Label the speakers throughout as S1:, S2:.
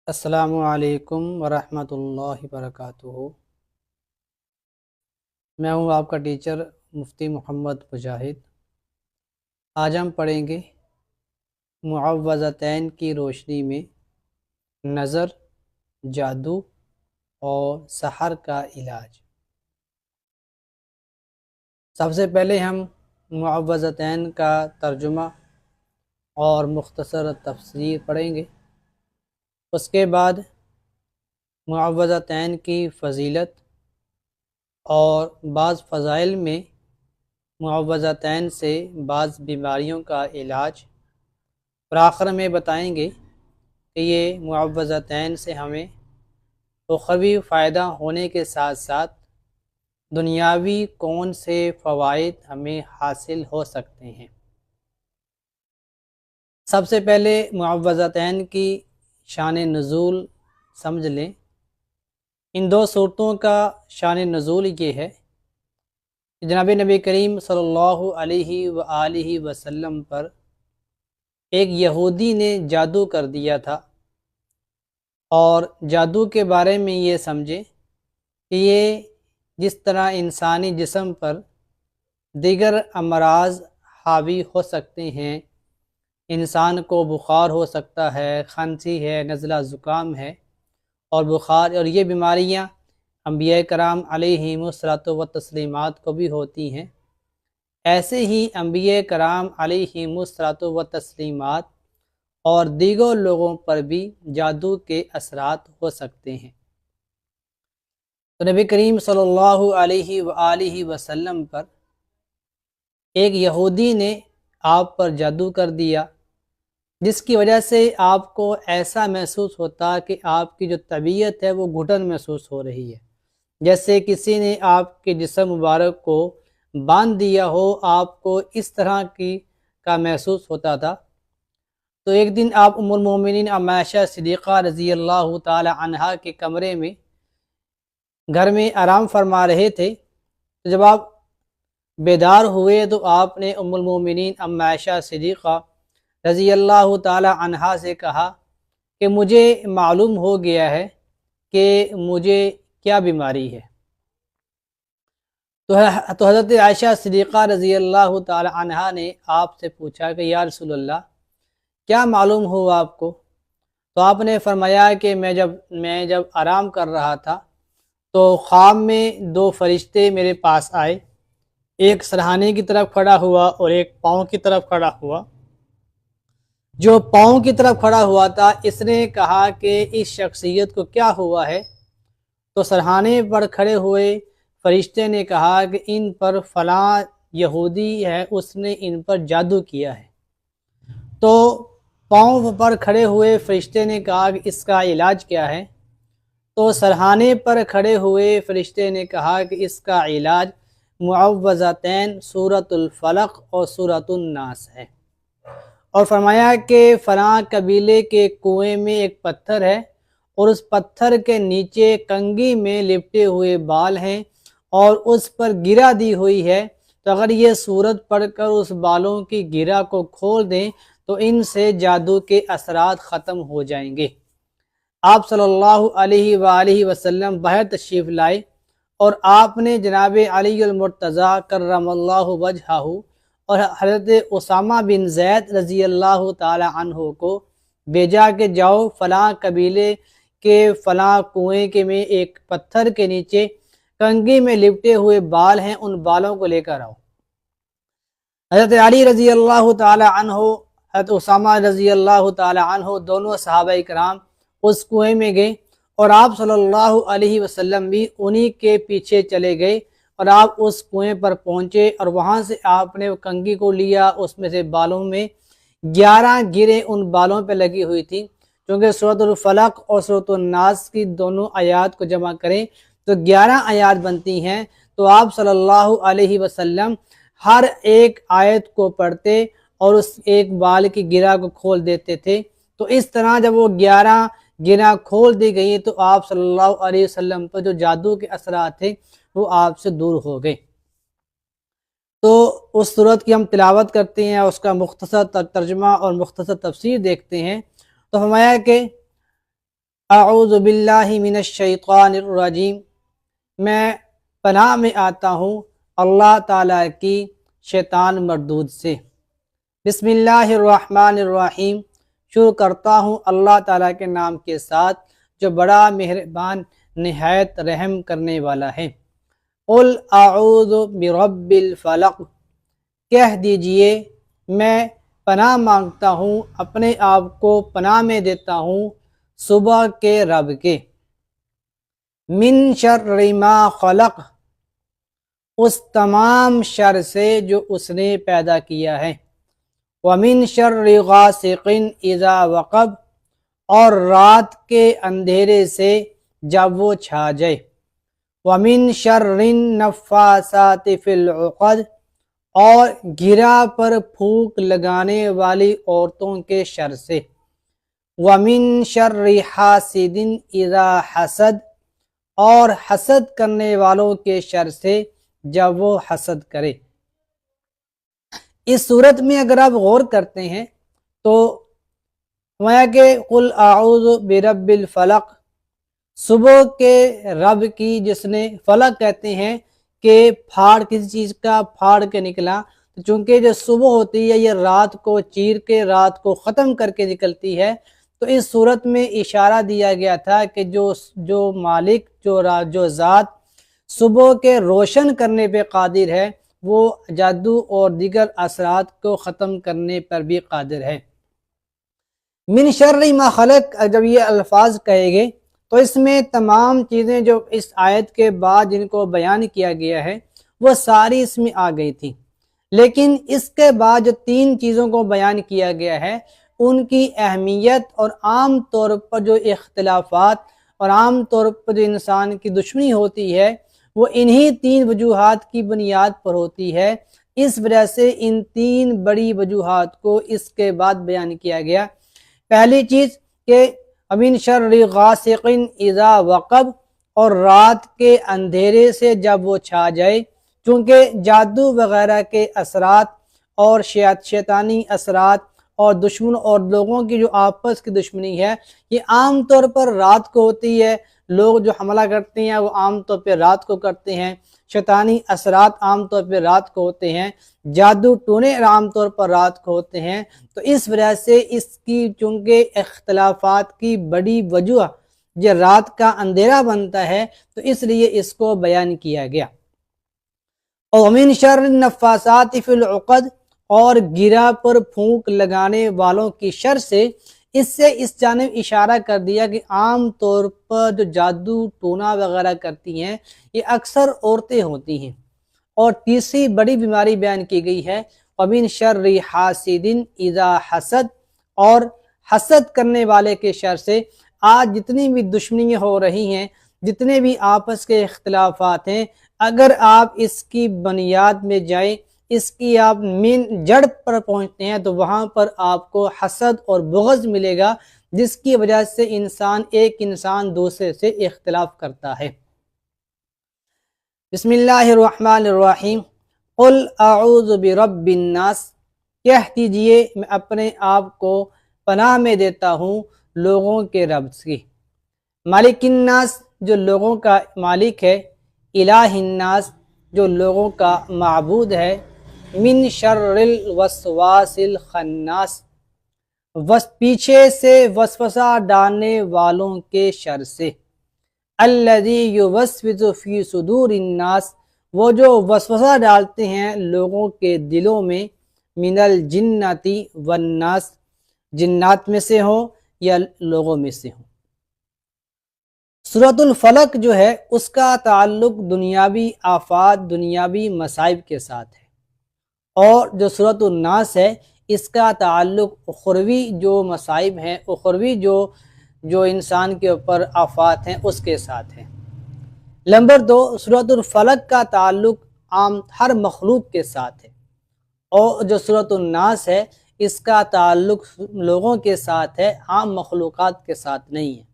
S1: السلام علیکم ورحمۃ اللہ وبرکاتہ۔ میں ہوں آپ کا ٹیچر مفتی محمد مجاہد۔ آج ہم پڑھیں گے معوذتین کی روشنی میں نظر، جادو اور سحر کا علاج۔ سب سے پہلے ہم معوذتین کا ترجمہ اور مختصر تفسیر پڑھیں گے۔ اس کے بعد معوذتین کی فضیلت اور بعض فضائل میں معوذتین سے بعض بیماریوں کا علاج، اور آخر میں بتائیں گے کہ یہ معوذتین سے ہمیں اخروی فائدہ ہونے کے ساتھ ساتھ دنیاوی کون سے فوائد ہمیں حاصل ہو سکتے ہیں۔ سب سے پہلے معوذتین کی شان نزول سمجھ لیں۔ ان دو صورتوں کا شان نزول یہ ہے کہ جناب نبی کریم صلی اللہ علیہ وآلہ وسلم پر ایک یہودی نے جادو کر دیا تھا، اور جادو کے بارے میں یہ سمجھے کہ یہ جس طرح انسانی جسم پر دیگر امراض حاوی ہو سکتے ہیں، انسان کو بخار ہو سکتا ہے، کھانسی ہے، نزلہ زکام ہے اور بخار، اور یہ بیماریاں انبیاء کرام علیہم الصلاۃ والتسلیمات کو بھی ہوتی ہیں، ایسے ہی انبیاء کرام علیہم الصلاۃ والتسلیمات اور دیگر لوگوں پر بھی جادو کے اثرات ہو سکتے ہیں۔ تو نبی کریم صلی اللہ علیہ وآلہ وسلم پر ایک یہودی نے آپ پر جادو کر دیا، جس کی وجہ سے آپ کو ایسا محسوس ہوتا کہ آپ کی جو طبیعت ہے وہ گھٹن محسوس ہو رہی ہے، جیسے کسی نے آپ کے جسم مبارک کو باندھ دیا ہو، آپ کو اس طرح کا محسوس ہوتا تھا۔ تو ایک دن آپ ام المومنین ام عائشہ صدیقہ رضی اللہ تعالی عنہا کے کمرے میں گھر میں آرام فرما رہے تھے، تو جب آپ بیدار ہوئے تو آپ نے ام المومنین ام عائشہ صدیقہ رضی اللہ تعالی عنہا سے کہا کہ مجھے معلوم ہو گیا ہے کہ مجھے کیا بیماری ہے۔ تو حضرت عائشہ صدیقہ رضی اللہ تعالی عنہا نے آپ سے پوچھا کہ یا رسول اللہ کیا معلوم ہو آپ کو؟ تو آپ نے فرمایا کہ میں جب آرام کر رہا تھا تو خواب میں دو فرشتے میرے پاس آئے، ایک سرہانے کی طرف کھڑا ہوا اور ایک پاؤں کی طرف کھڑا ہوا۔ جو پاؤں کی طرف کھڑا ہوا تھا اس نے کہا کہ اس شخصیت کو کیا ہوا ہے؟ تو سرہانے پر کھڑے ہوئے فرشتے نے کہا کہ ان پر فلاں یہودی ہے، اس نے ان پر جادو کیا ہے۔ تو پاؤں پر کھڑے ہوئے فرشتے نے کہا کہ اس کا علاج کیا ہے؟ تو سرہانے پر کھڑے ہوئے فرشتے نے کہا کہ اس کا علاج معوذتین سورۃ الفلق اور سورۃ الناس ہے، اور فرمایا کہ فلاں قبیلے کے کنویں میں ایک پتھر ہے اور اس پتھر کے نیچے کنگھی میں لپٹے ہوئے بال ہیں اور اس پر گرہ دی ہوئی ہے، تو اگر یہ سورت پڑھ کر اس بالوں کی گرہ کو کھول دیں تو ان سے جادو کے اثرات ختم ہو جائیں گے۔ آپ صلی اللہ علیہ وآلہ وسلم باہر تشریف لائے اور آپ نے جناب علی المرتضیٰ کرم اللہ وجہہ اور حضرت اسامہ بن زید رضی اللہ تعالی عنہ کو بھیجا کہ جاؤ فلاں قبیلے کے فلاں کنویں کے میں ایک پتھر کے نیچے کنگھی میں لپٹے ہوئے بال ہیں، ان بالوں کو لے کر آؤ۔ حضرت علی رضی اللہ تعالی عنہ، حضرت اسامہ رضی اللہ تعالی عنہ، دونوں صحابہ کرام اس کنویں میں گئے اور آپ صلی اللہ علیہ وسلم بھی انہی کے پیچھے چلے گئے، اور آپ اس کنویں پر پہنچے اور وہاں سے آپ نے کنگھی کو لیا، اس میں سے بالوں میں 11 گریں ان بالوں پہ لگی ہوئی تھی، کیونکہ سورۃ الفلق اور سورۃ الناس کی دونوں آیات کو جمع کریں تو 11 آیات بنتی ہیں۔ تو آپ صلی اللہ علیہ وسلم ہر ایک آیت کو پڑھتے اور اس ایک بال کی گرہ کو کھول دیتے تھے۔ تو اس طرح جب وہ 11 گرہ کھول دی گئی تو آپ صلی اللہ علیہ وسلم پر جو جادو کے اثرات تھے وہ آپ سے دور ہو گئے۔ تو اس سورت کی ہم تلاوت کرتے ہیں، اس کا مختصر ترجمہ اور مختصر تفسیر دیکھتے ہیں۔ تو فرمایا کہ اعوذ باللہ من الشیطان الرجیم، میں پناہ میں آتا ہوں اللہ تعالیٰ کی شیطان مردود سے۔ بسم اللہ الرحمن الرحیم، شروع کرتا ہوں اللہ تعالیٰ کے نام کے ساتھ جو بڑا مہربان نہایت رحم کرنے والا ہے۔ قل اعوذ برب الفلق، کہہ دیجئے میں پناہ مانگتا ہوں، اپنے آپ کو پناہ میں دیتا ہوں صبح کے رب کے، من شر ما خلق، اس تمام شر سے جو اس نے پیدا کیا ہے، ومن شر غاسق اذا وقب، اور رات کے اندھیرے سے جب وہ چھا جائے، ومن شر النفاثات فی العقد، اور گرہ پر پھونک لگانے والی عورتوں کے شر سے، ومن شر حاسد اذا حسد، اور حسد کرنے والوں کے شر سے جب وہ حسد کرے۔ اس صورت میں اگر آپ غور کرتے ہیں تو فرمایا کہ قل اعوذ برب الفلق، صبح کے رب کی، جس نے فلق کہتے ہیں کہ پھاڑ، کسی چیز کا پھاڑ کے نکلا، چونکہ جو صبح ہوتی ہے یہ رات کو چیر کے رات کو ختم کر کے نکلتی ہے، تو اس صورت میں اشارہ دیا گیا تھا کہ جو مالک، جو ذات صبح کے روشن کرنے پہ قادر ہے، وہ جادو اور دیگر اثرات کو ختم کرنے پر بھی قادر ہے۔ من شر ما خلق، جب یہ الفاظ کہے گئے تو اس میں تمام چیزیں جو اس آیت کے بعد جن کو بیان کیا گیا ہے وہ ساری اس میں آ گئی تھی، لیکن اس کے بعد جو تین چیزوں کو بیان کیا گیا ہے ان کی اہمیت اور عام طور پر جو اختلافات اور عام طور پر جو انسان کی دشمنی ہوتی ہے وہ انہی تین وجوہات کی بنیاد پر ہوتی ہے۔ اس وجہ سے ان تین بڑی وجوہات کو اس کے بعد بیان کیا گیا۔ پہلی چیز کہ امین شر غاسق اذا وقب، اور رات کے اندھیرے سے جب وہ چھا جائے، چونکہ جادو وغیرہ کے اثرات اور شیطانی اثرات اور دشمن اور لوگوں کی جو آپس کی دشمنی ہے یہ عام طور پر رات کو ہوتی ہے۔ لوگ جو حملہ کرتے ہیں وہ عام طور پہ رات کو کرتے ہیں، شیطانی اثرات عام طور پہ رات کو ہوتے ہیں، جادو ٹونے عام طور پر رات کو ہوتے ہیں۔ تو اس وجہ سے اس کی چونکہ اختلافات کی بڑی وجہ یہ رات کا اندھیرا بنتا ہے، تو اس لیے اس کو بیان کیا گیا۔ اور من شر النفاثات فی العقد، اور گرہ پر پھونک لگانے والوں کی شر سے، اس سے اس جانب اشارہ کر دیا کہ عام طور پر جو جادو ٹونا وغیرہ کرتی ہیں یہ اکثر عورتیں ہوتی ہیں۔ اور تیسری بڑی بیماری بیان کی گئی ہے ومن شر حاسد اذا حسد، اور حسد کرنے والے کے شر سے۔ آج جتنی بھی دشمنیاں ہو رہی ہیں، جتنے بھی آپس کے اختلافات ہیں، اگر آپ اس کی بنیاد میں جائیں، اس کی آپ مین جڑ پر پہنچتے ہیں تو وہاں پر آپ کو حسد اور بغض ملے گا، جس کی وجہ سے ایک انسان دوسرے سے اختلاف کرتا ہے۔ بسم اللہ الرحمن الرحیم، قل اعوذ برب الناس، کہہ دیجئے میں اپنے آپ کو پناہ میں دیتا ہوں لوگوں کے رب سے۔ مالک الناس، جو لوگوں کا مالک ہے، الہ الناس، جو لوگوں کا معبود ہے، من شر الوسواس الخناس، پیچھے سے وسوسہ ڈالنے والوں کے شر سے، الذی یوسوس فی صدور الناس، وہ جو وسوسہ ڈالتے ہیں لوگوں کے دلوں میں، من الجنۃ والناس، جنات میں سے ہوں یا لوگوں میں سے ہوں۔ سورۃ الفلق جو ہے اس کا تعلق دنیاوی آفات، دنیاوی مصائب کے ساتھ ہے، اور جو سورۃ الناس ہے اس کا تعلق اخروی جو مصائب ہیں، اخروی جو انسان کے اوپر آفات ہیں اس کے ساتھ ہے۔ نمبر 2، سورۃ الفلق کا تعلق عام ہر مخلوق کے ساتھ ہے، اور جو سورۃ الناس ہے اس کا تعلق لوگوں کے ساتھ ہے، عام مخلوقات کے ساتھ نہیں ہے۔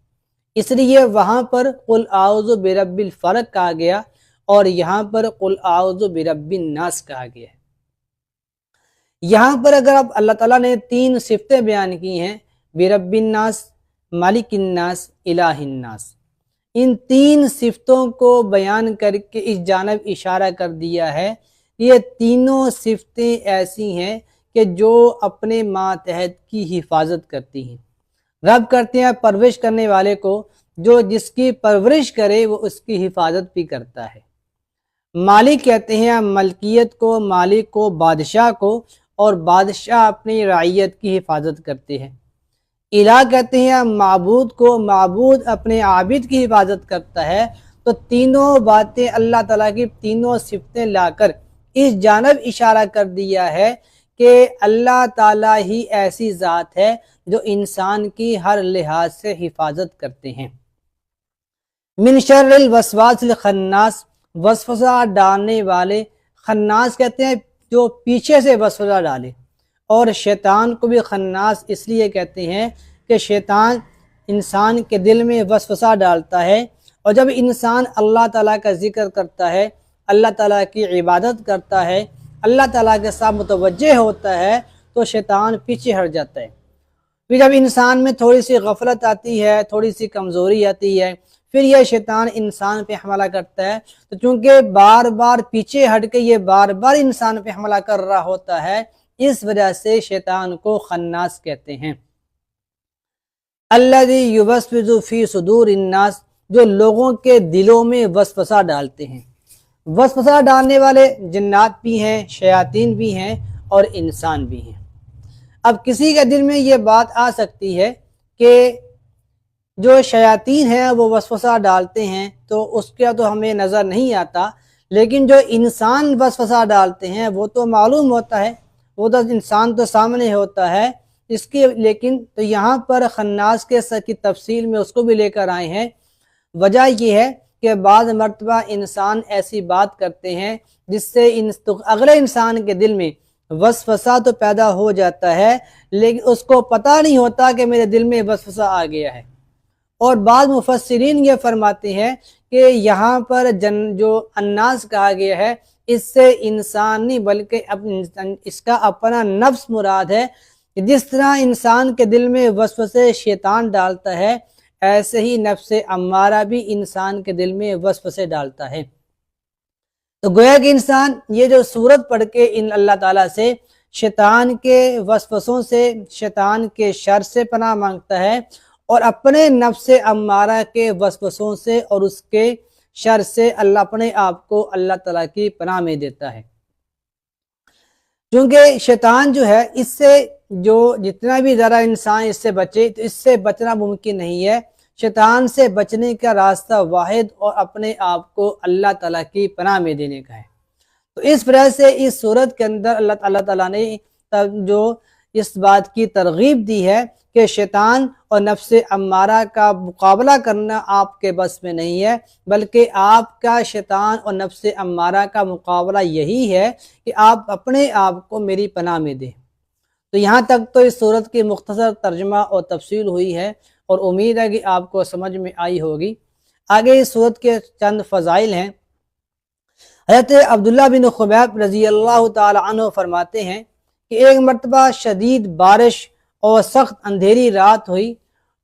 S1: اس لیے وہاں پر قل اعوذ برب الفلق کہا گیا اور یہاں پر قل اعوذ برب الناس کہا گیا ہے۔ یہاں پر اگر آپ اللہ تعالیٰ نے 3 صفتیں بیان کی ہیں، برب الناس، مالک الناس الہ الناس، ان تین صفتوں کو بیان کر کے اس جانب اشارہ کر دیا ہے۔ یہ تینوں صفتیں ایسی ہیں کہ جو اپنے ماتحت کی حفاظت کرتی ہیں۔ رب کرتے ہیں پرورش کرنے والے کو، جو جس کی پرورش کرے وہ اس کی حفاظت بھی کرتا ہے۔ مالک کہتے ہیں ملکیت کو، مالک کو، بادشاہ کو، اور بادشاہ اپنی رعیت کی حفاظت کرتے ہیں۔ الہ کہتے ہیں معبود کو، معبود اپنے عابد کی حفاظت کرتا ہے۔ تو تینوں باتیں اللہ تعالیٰ کی تینوں صفتیں لا کر اس جانب اشارہ کر دیا ہے کہ اللہ تعالیٰ ہی ایسی ذات ہے جو انسان کی ہر لحاظ سے حفاظت کرتے ہیں۔ من شر الوسواس الخناس، وسوسہ ڈالنے والے، خناس کہتے ہیں جو پیچھے سے وسوسہ ڈالے، اور شیطان کو بھی خناس اس لیے کہتے ہیں کہ شیطان انسان کے دل میں وسوسہ ڈالتا ہے، اور جب انسان اللہ تعالیٰ کا ذکر کرتا ہے، اللہ تعالیٰ کی عبادت کرتا ہے، اللہ تعالیٰ کے ساتھ متوجہ ہوتا ہے، تو شیطان پیچھے ہٹ جاتا ہے۔ پھر جب انسان میں تھوڑی سی غفلت آتی ہے، تھوڑی سی کمزوری آتی ہے، پھر یہ شیطان انسان پہ حملہ کرتا ہے۔ تو چونکہ بار بار پیچھے ہٹ کے یہ بار بار انسان پہ حملہ کر رہا ہوتا ہے، اس وجہ سے شیطان کو خناس کہتے ہیں۔ الذی یوسوس فی صدور الناس، جو لوگوں کے دلوں میں وسوسہ ڈالتے ہیں۔ وسوسہ ڈالنے والے جنات بھی ہیں، شیاطین بھی ہیں، اور انسان بھی ہیں۔ اب کسی کے دل میں یہ بات آ سکتی ہے کہ جو شیاطین ہیں وہ وسوسہ ڈالتے ہیں تو اس کا تو ہمیں نظر نہیں آتا، لیکن جو انسان وسوسہ ڈالتے ہیں وہ تو معلوم ہوتا ہے، وہ تو انسان تو سامنے ہوتا ہے اس کی، لیکن تو یہاں پر خناس کے کی تفصیل میں اس کو بھی لے کر آئے ہیں۔ وجہ یہ ہے کہ بعض مرتبہ انسان ایسی بات کرتے ہیں جس سے اگلے انسان کے دل میں وسوسہ تو پیدا ہو جاتا ہے، لیکن اس کو پتہ نہیں ہوتا کہ میرے دل میں وسوسہ آ گیا ہے۔ اور بعض مفسرین یہ فرماتے ہیں کہ یہاں پر جو الناس کہا گیا ہے اس سے انسان نہیں بلکہ اس کا اپنا نفس مراد ہے، کہ جس طرح انسان کے دل میں وسوسے شیطان ڈالتا ہے، ایسے ہی نفس امارہ بھی انسان کے دل میں وسوسے ڈالتا ہے۔ تو گویا کہ انسان یہ جو سورت پڑھ کے ان اللہ تعالیٰ سے شیطان کے وسوسوں سے، شیطان کے شر سے پناہ مانگتا ہے، اور اپنے نفس امارہ کے وسوسوں سے اور اس کے شر سے اللہ اپنے آپ کو اللہ تعالیٰ کی پناہ میں دیتا ہے۔ کیونکہ شیطان جو ہے اس سے جو جتنا بھی ذرا انسان اس سے بچے تو اس سے بچنا ممکن نہیں ہے۔ شیطان سے بچنے کا راستہ واحد اور اپنے آپ کو اللہ تعالیٰ کی پناہ میں دینے کا ہے۔ تو اس وجہ سے اس صورت کے اندر اللہ تعالیٰ نے جو اس بات کی ترغیب دی ہے کہ شیطان اور نفس امارہ کا مقابلہ کرنا آپ کے بس میں نہیں ہے، بلکہ آپ کا شیطان اور نفس امارہ کا مقابلہ یہی ہے کہ آپ اپنے آپ کو میری پناہ میں دیں۔ تو یہاں تک تو اس صورت کی مختصر ترجمہ اور تفصیل ہوئی ہے، اور امید ہے کہ آپ کو سمجھ میں آئی ہوگی۔ آگے اس صورت کے چند فضائل ہیں۔ حضرت عبداللہ بن خبیب رضی اللہ تعالی عنہ فرماتے ہیں کہ ایک مرتبہ شدید بارش اور سخت اندھیری رات ہوئی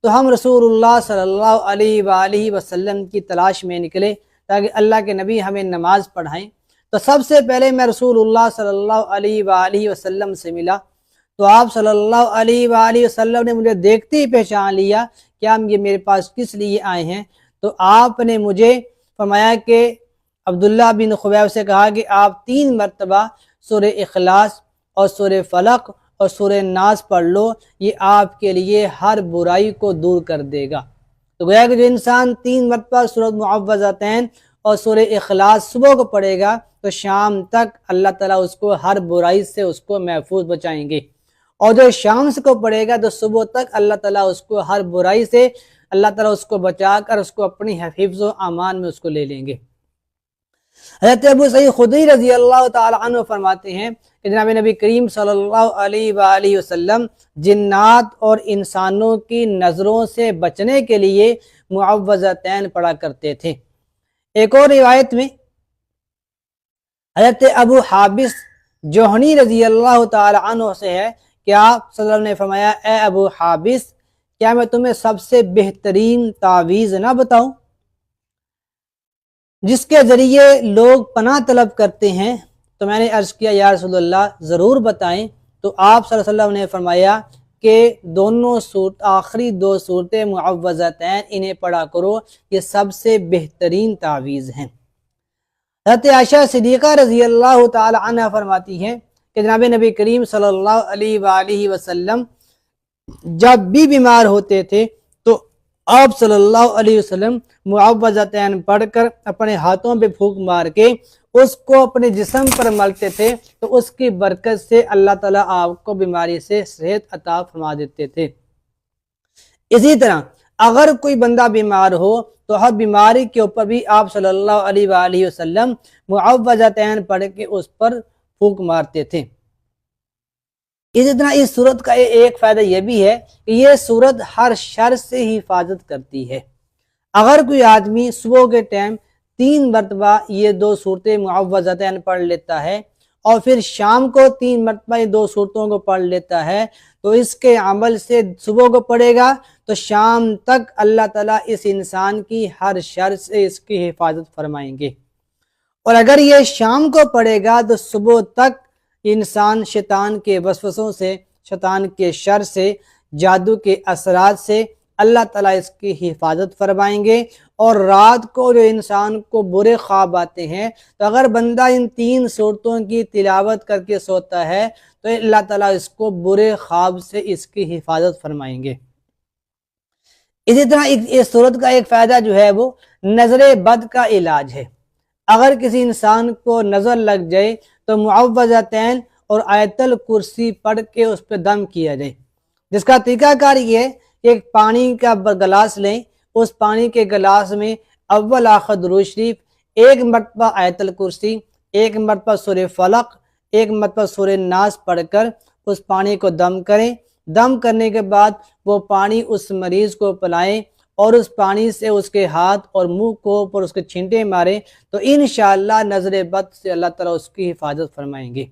S1: تو ہم رسول اللہ صلی اللہ علیہ وآلہ وسلم کی تلاش میں نکلے تاکہ اللہ کے نبی ہمیں نماز پڑھائیں۔ تو سب سے پہلے میں رسول اللہ صلی اللہ علیہ وآلہ وسلم سے ملا، تو آپ صلی اللہ علیہ وآلہ وسلم نے مجھے دیکھتے ہی پہچان لیا کہ آپ یہ میرے پاس کس لیے آئے ہیں۔ تو آپ نے مجھے فرمایا کہ عبداللہ بن خبیب سے کہا کہ آپ 3 مرتبہ سورہ اخلاص اور سورہ فلق اور سورہ ناس پڑھ لو، یہ آپ کے لیے ہر برائی کو دور کر دے گا۔ تو گویا کہ جو انسان 3 مرتبہ سورۃ معوذتین اور سورہ اخلاص صبح کو پڑھے گا تو شام تک اللہ تعالیٰ اس کو ہر برائی سے اس کو محفوظ بچائیں گے، اور جو شام سے کو پڑھے گا تو صبح تک اللہ تعالیٰ اس کو ہر برائی سے اللہ تعالیٰ اس کو بچا کر اس کو اپنی حفظ و امان میں اس کو لے لیں گے۔ حضرت ابو سعید خدری رضی اللہ تعالی عنہ فرماتے ہیں کہ جناب نبی کریم صلی اللہ علیہ وآلہ وسلم جنات اور انسانوں کی نظروں سے بچنے کے لیے معوذتین پڑھا کرتے تھے۔ ایک اور روایت میں حضرت ابو حابس جوہنی رضی اللہ تعالی عنہ سے ہے کہ آپ صلی اللہ علیہ وسلم نے فرمایا، اے ابو حابس، کیا میں تمہیں سب سے بہترین تعویذ نہ بتاؤں جس کے ذریعے لوگ پناہ طلب کرتے ہیں؟ تو میں نے عرض کیا یا رسول اللہ ضرور بتائیں۔ تو آپ صلی اللہ علیہ وسلم نے فرمایا کہ دونوں آخری دو صورتیں معوذتین انہیں پڑھا کرو، یہ سب سے بہترین تعویذ ہیں۔ حضرت عائشہ صدیقہ رضی اللہ تعالی عنہ فرماتی ہیں کہ جناب نبی کریم صلی اللہ علیہ وآلہ وسلم جب بھی بیمار ہوتے تھے تو آپ صلی اللہ علیہ وسلم معوذتین پڑھ کر اپنے ہاتھوں پہ پھونک مار کے اس کو اپنے جسم پر ملتے تھے، تو اس کی برکت سے اللہ تعالیٰ آپ کو بیماری سے صحت عطا فرما دیتے تھے۔ اسی طرح اگر کوئی بندہ بیمار ہو تو ہر بیماری کے اوپر بھی آپ صلی اللہ علیہ وآلہ وسلم معوذتین پڑھ کے اس پر پھونک مارتے تھے۔ اسی طرح اس صورت کا ایک فائدہ یہ بھی ہے کہ یہ صورت ہر شر سے حفاظت کرتی ہے۔ اگر کوئی آدمی صبح کے ٹائم 3 مرتبہ یہ 2 صورتیں معوذتین پڑھ لیتا ہے اور پھر شام کو 3 مرتبہ یہ 2 صورتوں کو پڑھ لیتا ہے، تو اس کے عمل سے صبح کو پڑھے گا تو شام تک اللہ تعالیٰ اس انسان کی ہر شر سے اس کی حفاظت فرمائیں گے، اور اگر یہ شام کو پڑھے گا تو صبح تک انسان شیطان کے وسوسوں سے، شیطان کے شر سے، جادو کے اثرات سے اللہ تعالیٰ اس کی حفاظت فرمائیں گے۔ اور رات کو جو انسان کو برے خواب آتے ہیں تو اگر بندہ ان 3 صورتوں کی تلاوت کر کے سوتا ہے تو اللہ تعالیٰ اس کو برے خواب سے اس کی حفاظت فرمائیں گے۔ اسی طرح اس صورت کا ایک فائدہ جو ہے وہ نظر بد کا علاج ہے۔ اگر کسی انسان کو نظر لگ جائے تو معوذتین اور آیت الکرسی پڑھ کے اس پہ دم کیا جائے، جس کا طریقہ کار یہ ہے کہ ایک پانی کا گلاس لیں، اس پانی کے گلاس میں اول آخر درود شریف، 1 مرتبہ آیت الکرسی، 1 مرتبہ سورہ فلق، 1 مرتبہ سورہ ناس پڑھ کر اس پانی کو دم کریں۔ دم کرنے کے بعد وہ پانی اس مریض کو پلائیں اور اس پانی سے اس کے ہاتھ اور منہ کو پر اس کے چھینٹے ماریں، تو انشاءاللہ نظر بد سے اللہ تعالیٰ اس کی حفاظت فرمائیں گے۔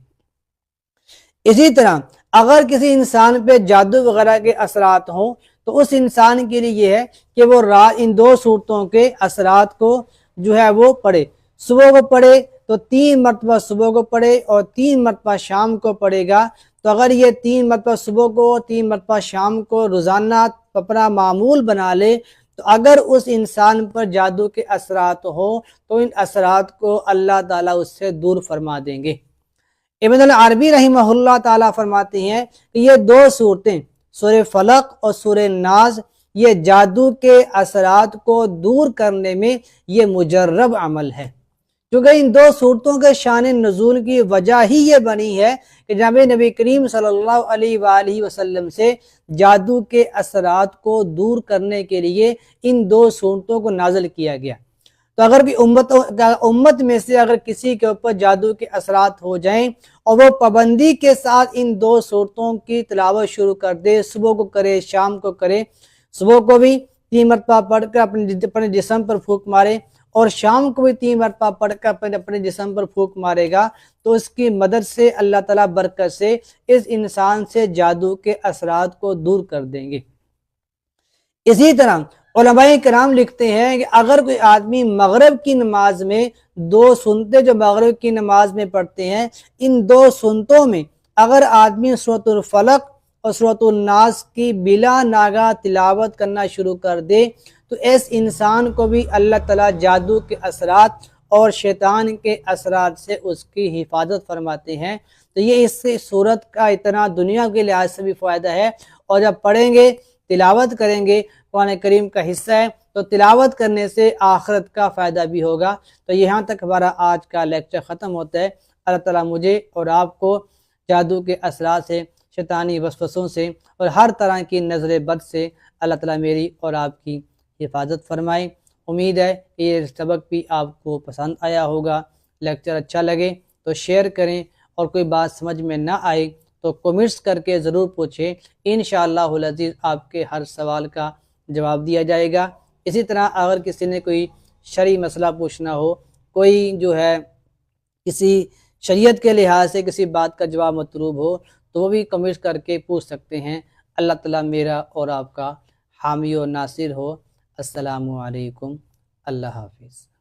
S1: اسی طرح اگر کسی انسان پہ جادو وغیرہ کے اثرات ہوں تو اس انسان کے لیے یہ ہے کہ وہ ان 2 صورتوں کے اثرات کو جو ہے وہ پڑھے۔ صبح کو پڑھے تو 3 مرتبہ صبح کو پڑھے اور 3 مرتبہ شام کو پڑھے گا۔ تو اگر یہ 3 مرتبہ صبح کو 3 مرتبہ شام کو روزانہ اپنا معمول بنا لے تو اگر اس انسان پر جادو کے اثرات ہوں تو ان اثرات کو اللہ تعالیٰ اس سے دور فرما دیں گے۔ ابن العربی رحمہ اللہ تعالیٰ فرماتے ہیں کہ یہ 2 صورتیں سورہ فلق اور سورہ ناس یہ جادو کے اثرات کو دور کرنے میں یہ مجرب عمل ہے، کیونکہ ان 2 صورتوں کے شان نزول کی وجہ ہی یہ بنی ہے کہ جناب نبی کریم صلی اللہ علیہ وآلہ وسلم سے جادو کے اثرات کو دور کرنے کے لیے ان 2 صورتوں کو نازل کیا گیا۔ تو اگر بھی امت میں سے اگر کسی کے اوپر جادو کے اثرات ہو جائیں اور وہ پابندی کے ساتھ ان 2 صورتوں کی تلاوت شروع کر دے، صبح کو کرے شام کو کرے، صبح کو بھی 3 مرتبہ پڑھ کر اپنے جسم پر پھونک مارے اور شام کو بھی 3 مرتبہ پڑھ کر اپنے جسم پر پھونک مارے گا، تو اس کی مدد سے اللہ تعالیٰ برکت سے اس انسان سے جادو کے اثرات کو دور کر دیں گے۔ اسی طرح علماء کرام لکھتے ہیں کہ اگر کوئی آدمی مغرب کی نماز میں 2 سنتیں جو مغرب کی نماز میں پڑھتے ہیں، ان 2 سنتوں میں اگر آدمی سورۃ الفلق اور سورۃ الناس کی بلا ناگہ تلاوت کرنا شروع کر دے تو اس انسان کو بھی اللہ تعالیٰ جادو کے اثرات اور شیطان کے اثرات سے اس کی حفاظت فرماتے ہیں۔ تو یہ اس سے صورت کا اتنا دنیا کے لحاظ سے بھی فائدہ ہے، اور جب پڑھیں گے تلاوت کریں گے قرآن کریم کا حصہ ہے تو تلاوت کرنے سے آخرت کا فائدہ بھی ہوگا۔ تو یہاں تک ہمارا آج کا لیکچر ختم ہوتا ہے۔ اللہ تعالیٰ مجھے اور آپ کو جادو کے اثرات سے، شیطانی وسوسوں سے اور ہر طرح کی نظر بد سے اللہ تعالیٰ میری اور آپ کی حفاظت فرمائے۔ امید ہے کہ یہ سبق بھی آپ کو پسند آیا ہوگا۔ لیکچر اچھا لگے تو شیئر کریں، اور کوئی بات سمجھ میں نہ آئے تو کمنٹس کر کے ضرور پوچھیں، انشاءاللہ العزیز آپ کے ہر سوال کا جواب دیا جائے گا۔ اسی طرح اگر کسی نے کوئی شرعی مسئلہ پوچھنا ہو، کوئی جو ہے کسی شریعت کے لحاظ سے کسی بات کا جواب مطلوب ہو، تو وہ بھی کمنٹس کر کے پوچھ سکتے ہیں۔ اللہ تعالیٰ میرا اور آپ کا حامی و ناصر ہو۔ السلام علیکم، اللہ حافظ۔